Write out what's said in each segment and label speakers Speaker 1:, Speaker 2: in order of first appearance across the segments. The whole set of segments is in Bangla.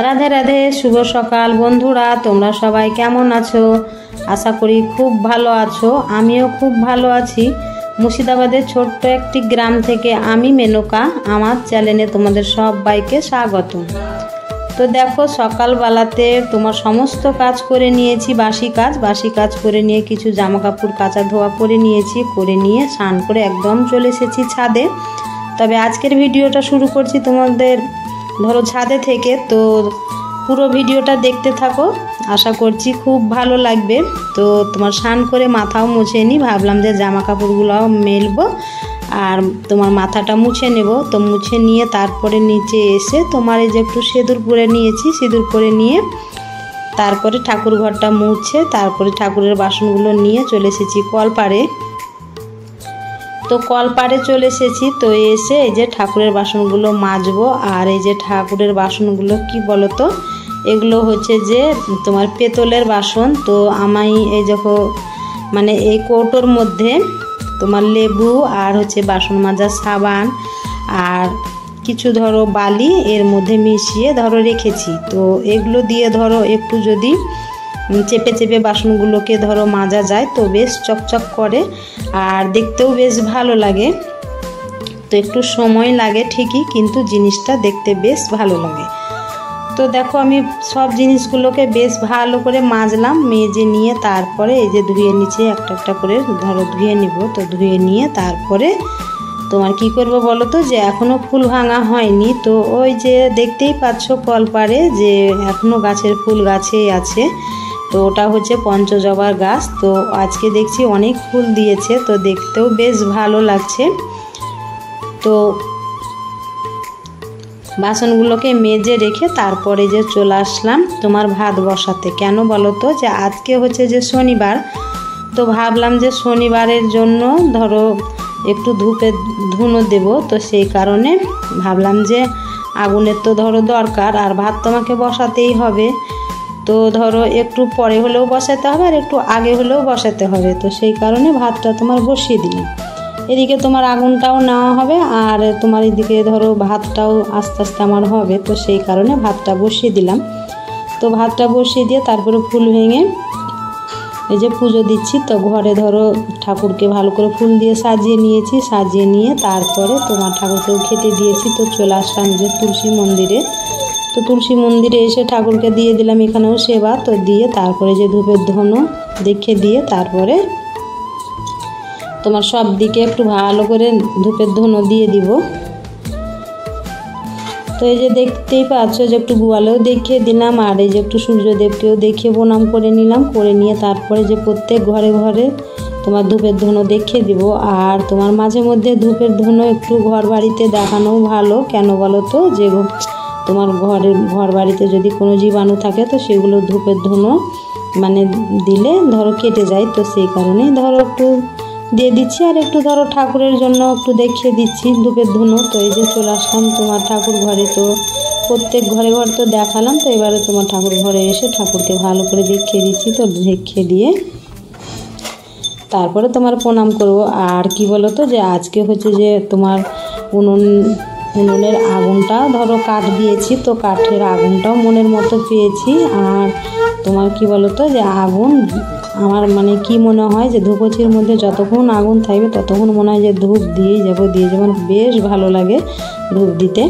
Speaker 1: রাধে রাধে, শুভ সকাল বন্ধুরা। তোমরা সবাই কেমন আছো? আশা করি খুব ভালো আছো। আমিও খুব ভালো আছি। মুর্শিদাবাদের ছোট্ট একটি গ্রাম থেকে আমি মেনকা, আমার চ্যানেলে তোমাদের সবাইকে স্বাগত। তো দেখো, সকালবেলাতে তোমার সমস্ত কাজ করে নিয়েছি, বাসি কাজ করে নিয়ে কিছু জামা কাপড় কাচা ধোয়া করে নিয়েছি, করে নিয়ে স্নান করে একদম চলে এসেছি ছাদে। তবে আজকের ভিডিওটা শুরু করছি তোমাদের ধরো ছাদে থেকে। তো পুরো ভিডিওটা দেখতে থাকো, আশা করছি খুব ভালো লাগবে। তো তোমার স্নান করে মাথাও মুছে নিই, ভাবলাম যে জামা কাপড়গুলোও মেলবো আর তোমার মাথাটা মুছে নেব। তো মুছে নিয়ে তারপরে নিচে এসে তোমার এই যে একটু সিঁদুর পরে নিয়েছি, সিঁদুর পরে নিয়ে তারপরে ঠাকুর ঘরটা মুছে তারপরে ঠাকুরের বাসনগুলো নিয়ে চলে এসেছি কলপাড়ে। তো কলপাড়ে চলে এসেছি। তো এসে এই যে ঠাকুরের বাসনগুলো মাজবো। আর এই যে ঠাকুরের বাসনগুলো কি বলো তো, এগুলো হচ্ছে যে তোমার পেতলের বাসন। তো আমি এই দেখো মানে এই কৌটোর মধ্যে তোমার লেবু আর হচ্ছে বাসন মাজার সাবান আর কিছু ধরো বালি এর মধ্যে মিশিয়ে ধরো রেখেছি। তো এগুলো দিয়ে ধরো একটু যদি চেপে চেপে বাসনগুলোকে ধরো মাজা যায় তো বেশ চকচক করে আর দেখতেও বেশ ভালো লাগে। তো একটু সময় লাগে ঠিকই, কিন্তু জিনিসটা দেখতে বেশ ভালো লাগে। তো দেখো আমি সব জিনিসগুলোকে বেশ ভালো করে মাজলাম, মেজে নিয়ে তারপরে এই যে ধুয়ে নিচে একটা একটা করে ধরো ধুয়ে নিব। তো ধুয়ে নিয়ে তারপরে তোমার কি করব বলো তো, যে এখনও ফুল ভাঙা হয়নি। তো ওই যে দেখতেই পাচ্ছ কলপাড়ে যে এখনও গাছের ফুল গাছেই আছে। তো ওটা হচ্ছে পঞ্চজবার গাছ। তো আজকে দেখছি অনেক ফুল দিয়েছে, তো দেখতেও বেশ ভালো লাগছে। তো বাসনগুলোকে মেজে রেখে তারপরে যে চলে আসলাম তোমার ভাত বসাতে। কেন বলো তো, যে আজকে হচ্ছে যে শনিবার। তো ভাবলাম যে শনিবারের জন্য ধরো একটু ধুনো দেব। তো সেই কারণে ভাবলাম যে আগুনের তো ধরো দরকার আর ভাত তোমাকে বসাতেই হবে। তো ধরো একটু পরে হলেও বসাতে হবে আর একটু আগে হলেও বসাতে হবে। তো সেই কারণে ভাতটা তোমার বসিয়ে দিলাম। এদিকে তোমার আগুনটাও নেওয়া হবে আর তোমার এদিকে ধরো ভাতটাও আস্তে আস্তে আমার হবে। তো সেই কারণে ভাতটা বসিয়ে দিলাম। তো ভাতটা বসিয়ে দিয়ে তারপরে ফুল ভেঙে এই যে পুজো দিচ্ছি। তো ঘরে ধরো ঠাকুরকে ভালো করে ফুল দিয়ে সাজিয়ে নিয়েছি, সাজিয়ে নিয়ে তারপরে তোমার ঠাকুরকেও খেতে দিয়েছি। তো চলে আসলাম যে তুলসী মন্দিরে। তো তুলসী মন্দিরে এসে ঠাকুরকে দিয়ে দিলাম এখানেও সেবা। তো দিয়ে তারপরে যে ধূপের ধুনো দেখে দিয়ে তারপরে তোমার সব দিকে একটু ভালো করে ধূপের ধুনো দিয়ে দিব। তো এই যে দেখতেই পাচ্ছ যে একটু গোয়ালেও দেখিয়ে দিলাম আর এই যে একটু সূর্যদেবকেও দেখিয়ে প্রণাম করে নিলাম। করে নিয়ে তারপরে যে প্রত্যেক ঘরে ঘরে তোমার ধূপের ধুনো দেখিয়ে দিব। আর তোমার মাঝে মধ্যে ধূপের ধুনো একটু ঘর বাড়িতে দেখানোও ভালো। কেন বলো তো, যে তোমার ঘর বাড়িতে যদি কোনো জীবাণু থাকে তো সেগুলো ধূপের ধুনো মানে দিলে ধরো কেটে যায়। তো সেই কারণেই ধরো একটু দিয়ে দিচ্ছি আর একটু ধরো ঠাকুরের জন্য একটু দেখিয়ে দিচ্ছি ধূপের ধুনো। তো এই যে চলে আসলাম তোমার ঠাকুর ঘরে। তো প্রত্যেক ঘরে ঘরে তো দেখালাম। তো এবারে তোমার ঠাকুর ঘরে এসে ঠাকুরকে ভালো করে দেখিয়ে দিচ্ছি। তো দেখিয়ে দিয়ে তারপরে তোমার প্রণাম করব। আর কি বলো তো, যে আজকে হচ্ছে যে তোমার উনুনের আগুনটা ধরো কাঠ দিয়েছি। তো কাঠের আগুনটাও মনের মতো পেয়েছি। আর তোমার কি বলো তো, যে আগুন আমার মানে কি মনে হয় যে ধূপচির মধ্যে যতক্ষণ আগুন থাকবে ততক্ষণ মনে হয় যে ধূপ দিয়েই যাবো বেশ ভালো লাগে ধূপ দিতে।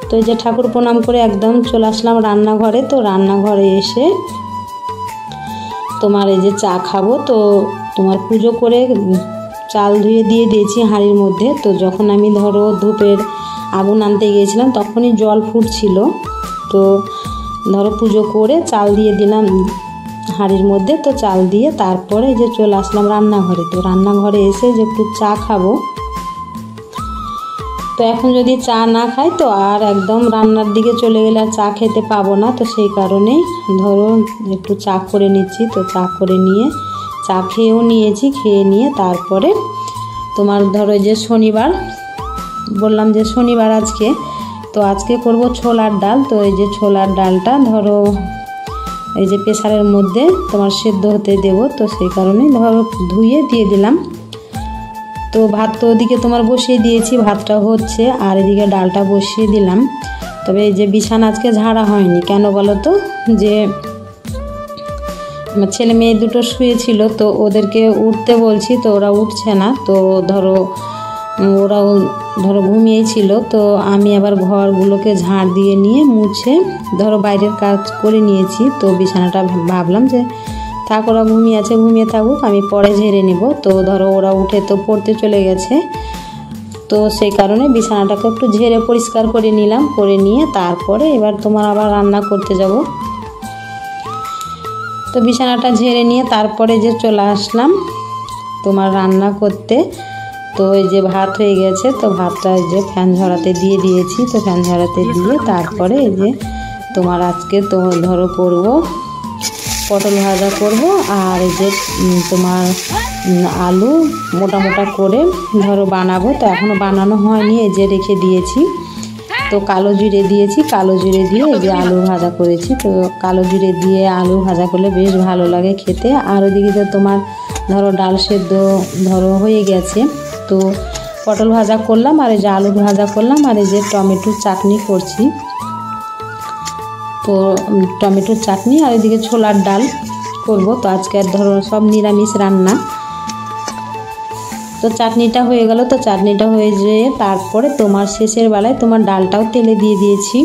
Speaker 1: তো এই যে ঠাকুর প্রণাম করে একদম চলে আসলাম রান্নাঘরে। তো রান্নাঘরে এসে তোমার এই যে চা খাবো। তো তোমার পুজো করে চাল ধুয়ে দিয়ে দিয়েছি হাঁড়ির মধ্যে। তো যখন আমি ধরো ধূপের আগুন আনতে গিয়েছিলাম তখনই জল ফুটছিল। তো ধরো পুজো করে চাল দিয়ে দিলাম হাঁড়ির মধ্যে। তো চাল দিয়ে তারপরে যে চলে আসলাম রান্নাঘরে। তো রান্নাঘরে এসে যে একটু চা খাবো। তো এখন যদি চা না খাই তো আর একদম রান্নার দিকে চলে গেলে আর চা খেতে পাবো না। তো সেই কারণেই ধরো একটু চা করে নিচ্ছি। তো চা করে নিয়ে চা খেয়েও নিয়েছি, খেয়ে নিয়ে তারপরে তোমার ধরো যে শনিবার বললাম যে শনিবার আজকে। তো আজকে করব ছোলার ডাল। তো এই যে ছোলার ডালটা ধরো এই যে প্রেসারের মধ্যে তোমার সেদ্ধ হতে দেব। তো সেই কারণে ধরো ধুয়ে দিয়ে দিলাম। তো ভাত তো ওদিকে তোমার বসিয়ে দিয়েছি, ভাতটা হচ্ছে আর এদিকে ডালটা বসিয়ে দিলাম। তবে এই যে বিছানা আজকে ঝাড়া হয়নি, কেন বলো তো, যে আমার ছেলে মেয়ে দুটো শুয়েছিল, তো ওদেরকে উঠতে বলছি, তো ওরা উঠছে না। তো ওরাও ঘুমিয়েই ছিল। তো আমি আবার ঘরগুলোকে ঝাড় দিয়ে নিয়ে মুছে বাইরের কাজ করে নিয়েছি। তো বিছানাটা ভাবলাম যে থাক, ওরা ঘুমিয়ে থাকুক, আমি পরে ঝেড়ে নেব। তো ওরা উঠে তো পড়তে চলে গেছে, তো সেই কারণে বিছানাটাকে একটু ঝেড়ে পরিষ্কার করে নিলাম। করে নিয়ে তারপরে এবার আবার রান্না করতে যাব। তো বিছানাটা ঝেড়ে নিয়ে তারপরে যে চলে আসলাম রান্না করতে। তো এই যে ভাত হয়ে গেছে, তো ভাতটা এই যে ফ্যান ঝরাতে দিয়ে দিয়েছি। তো ফ্যান ঝরাতে দিয়ে তারপরে এই যে আজকে করব পটল ভাজা করব, আর এই যে আলু মোটা মোটা করে বানাবো। তো এখনও বানানো হয়নি, এই যে রেখে দিয়েছি। তো কালো জিরে দিয়েছি, কালো জিরে দিয়ে এই যে আলু ভাজা করেছি। তো কালো জিরে দিয়ে আলু ভাজা করলে বেশ ভালো লাগে খেতে। আর ওদিকে তো ডাল সেদ্ধ হয়ে গেছে। তো পটল ভাজা করলাম, আর এই যে আলু ভাজা করলাম, আর এই যে টমেটোর চাটনি করছি। তো টমেটোর চাটনি, আর এদিকে ছোলার ডাল করব। তো আজকে সব নিরামিষ রান্না। তো চাটনিটা হয়ে গেল। তো চাটনিটা হয়ে যেয়ে তারপরে শেষের বেলায় ডালটাও তেলে দিয়ে দিয়েছি।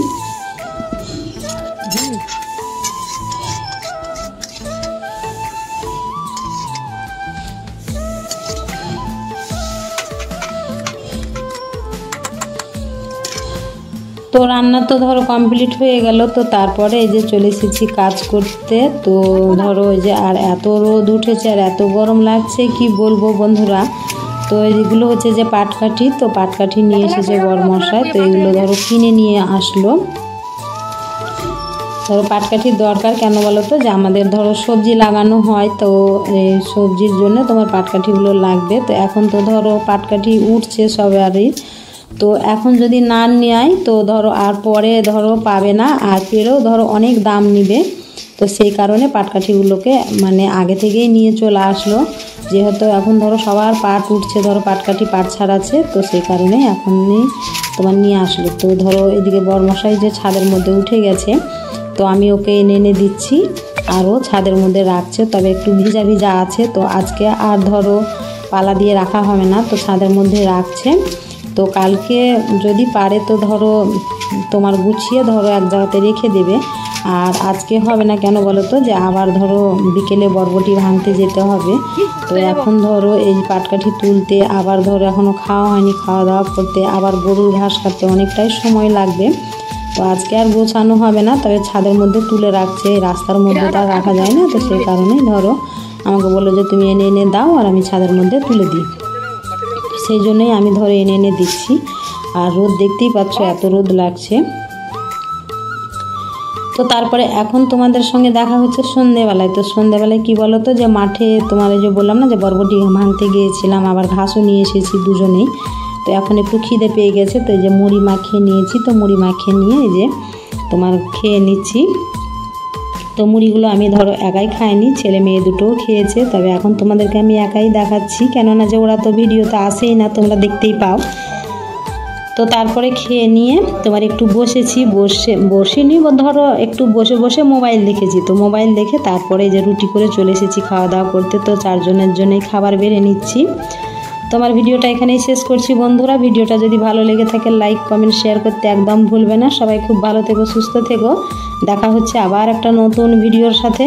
Speaker 1: তো রান্না তো কমপ্লিট হয়ে গেল। তো তারপরে এই যে চলে এসেছি কাজ করতে। তো এই যে আর এত রোদ উঠেছে আর এত গরম লাগছে, কি বলবো বন্ধুরা। তো এগুলো হচ্ছে যে পাটকাঠি। তো পাটকাঠি নিয়ে এসেছে বড়মশাই। তো এগুলো কিনে নিয়ে আসলো। পাটকাঠির দরকার কেন বলো তো, যে আমাদের সবজি লাগানো হয়, তো এই সবজির জন্য পাটকাঠিগুলো লাগবে। তো এখন তো পাটকাঠি উঠছে সবারই। তো এখন যদি না নেয় তো আর পরে পাবে না, আর পেলেও অনেক দাম নিবে। তো সেই কারণে পাটকাঠিগুলোকে আগে থেকেই নিয়ে চলে আসলো, যেহেতু এখন সবার পাট উঠছে, পাটকাঠি পাট ছাড়াচ্ছে। তো সেই কারণে এখনই নিয়ে আসলো। তো এদিকে বড়মশাই যে ছাদের মধ্যে উঠে গেছে, তো আমি ওকে এনে দিচ্ছি, আর ও ছাদের মধ্যে রাখছে। তবে একটু ভিজা ভিজা আছে, তো আজকে আর পালা দিয়ে রাখা হবে না, তো ছাদের মধ্যে রাখছে। তো কালকে যদি পারে তো গুছিয়ে এক জায়গাতে রেখে দেবে। আর আজকে হবে না, কেন বলো তো, যে আবার বিকেলে বরবটি ভাঙতে যেতে হবে। তো এখন এই পাটকাঠি তুলতে আবার এখনও খাওয়া হয়নি, খাওয়া দাওয়া করতে, আবার গরুর ঘাস কাটতে অনেকটাই সময় লাগবে। তো আজকে আর গোছানো হবে না, তবে ছাদের মধ্যে তুলে রাখছে, রাস্তার মধ্যে তো আর রাখা যায় না। তো সেই কারণেই আমাকে বললো যে তুমি এনে দাও, আর আমি ছাদের মধ্যে তুলে দিই। সেই জন্যই আমি এনে দিচ্ছি। আর রোদ দেখতেই পাচ্ছ, এত রোদ লাগছে। তো তারপরে এখন তোমাদের সঙ্গে দেখা হচ্ছে সন্ধেবেলায়। তো সন্ধেবেলায় কি বলো তো, যে মাঠে এই যে বললাম না যে বরবটি ভাঙতে গিয়েছিলাম, আবার ঘাসও নিয়ে এসেছি দুজনেই। তো এখন একটু খিদে পেয়ে গেছে, তো এই যে মুড়ি মাখিয়ে নিয়েছি। তো মুড়ি মাখিয়ে নিয়ে এই যে খেয়ে নিচ্ছি। তো মুড়িগুলো আমি একাই খাইনি, ছেলে মেয়ে দুটোও খেয়েছে। তবে এখন তোমাদেরকে আমি একাই দেখাচ্ছি, কেননা যে ওরা তো ভিডিওতে আসেই না, তোমরা দেখতেই পাও। তো তারপরে খেয়ে নিয়ে একটু বসেছি, বসিনি, একটু বসে বসে মোবাইল দেখেছি। তো মোবাইল দেখে তারপরে যে রুটি করে চলে এসেছি খাওয়া দাওয়া করতে। তো 4 জনের জন্যই খাবার বেড়ে নিচ্ছি। তোমার ভিডিওটা এখানেই শেষ করছি বন্ধুরা। ভিডিওটা যদি ভালো লেগে থাকে লাইক কমেন্ট শেয়ার করতে একদম ভুলবে না। সবাই খুব ভালো থেকো, সুস্থ থেকো। দেখা হচ্ছে আবার একটা নতুন ভিডিওর সাথে।